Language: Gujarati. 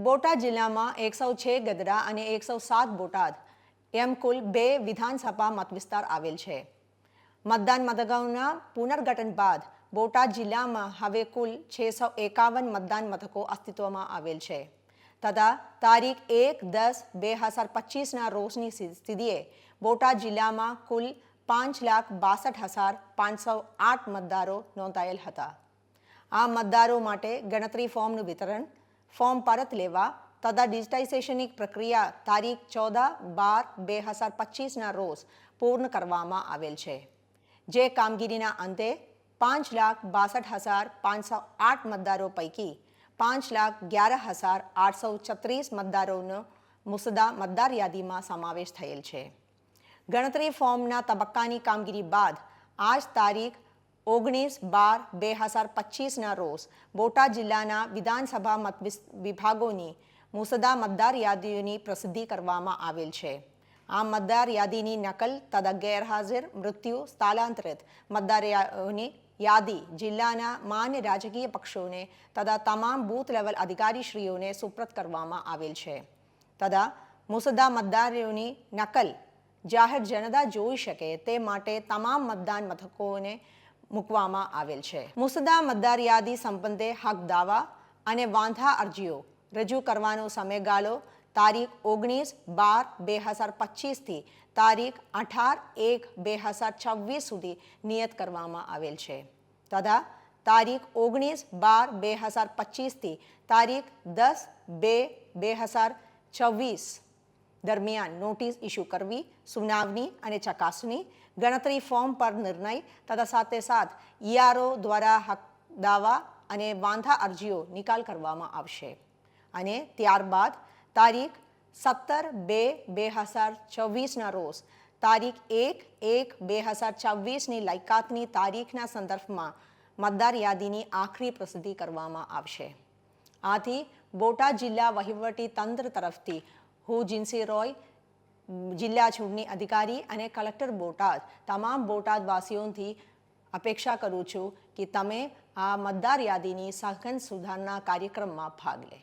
બોટાદ જિલ્લામાં 106 ગદરા અને 107 બોટાદ એમ કુલ 2 વિધાનસભા મતવિસ્તાર આવેલ છે. મતદાન મથકોના પુનર્ગઠન બાદ બોટાદ જિલ્લામાં હવે કુલ 651 મતદાન મથકો અસ્તિત્વમાં આવેલ છે તથા તારીખ 1-10-2025ના રોજની સ્થિતિએ બોટાદ જિલ્લામાં કુલ 5,62,508 મતદારો નોંધાયેલ હતા. આ મતદારો માટે ગણતરી ફોર્મનું વિતરણ, ફોર્મ પરત લેવા તથા ડિજિટાઇઝેશનની પ્રક્રિયા તારીખ 14-12-2025ના રોજ પૂર્ણ કરવામાં આવેલ છે. જે કામગીરીના અંતે 5,62,508 મતદારો પૈકી 5,11,836 મતદારોનો મુસદ્દા મતદાર યાદીમાં સમાવેશ થયેલ છે. ગણતરી ફોર્મના તબક્કાની કામગીરી બાદ આજ તારીખ 19-12-2025ના રોજ બોટાદ જિલ્લાના વિધાનસભા મત વિભાગોની મુસદ્દા મતદાર યાદીઓની પ્રસિદ્ધિ કરવામાં આવેલ છે. આ મતદાર યાદીની નકલ તથા ગેરહાજર, મૃત્યુ, સ્થળાંતરિત મતદારોની યાદી જિલ્લાના માન્ય રાજકીય પક્ષોને તથા તમામ બૂથ લેવલ અધિકારીશ્રીઓને સુપ્રત કરવામાં આવેલ છે તથા મુસદ્દા મતદારોની નકલ જાહેર જનતા જોઈ શકે તે માટે તમામ મતદાન મથકોને મૂકવામાં આવેલ છે. મુસદ્દા મતદાર યાદી સંબંધે હક દાવા અને વાંધા અરજીઓ રજૂ કરવાનો સમયગાળો તારીખ 19-12-2025થી તારીખ 18-1-2026 સુધી નિયત કરવામાં આવેલ છે તથા તારીખ 19-12-2025થી તારીખ 10-2-2026 દરમિયાન નોટિસ ઇસ્યુ કરવી, સુનાવણી અને ચકાસણી, ગણતરી ફોર્મ પર નિર્ણય તથા સાથે સાથ ERO દ્વારા હક દાવા અને વાંધા અરજીઓ નિકાલ કરવામાં આવશે અને ત્યારબાદ તારીખ 17-2-2026ના રોજ તારીખ 1-1-2026ની લાયકાતની તારીખના સંદર્ભમાં મતદાર યાદીની આખરી પ્રસિદ્ધિ કરવામાં આવશે. આથી બોટાદ જિલ્લા વહીવટી તંત્ર તરફથી હું જીન્સી રોય, જિલ્લા ચૂંટણી અધિકારી અને કલેક્ટર બોટાદ તમામ બોટાદવાસીઓથી અપેક્ષા કરું છું કે તમે આ મતદાર યાદીની સઘન સુધારણા કાર્યક્રમમાં ભાગ લે.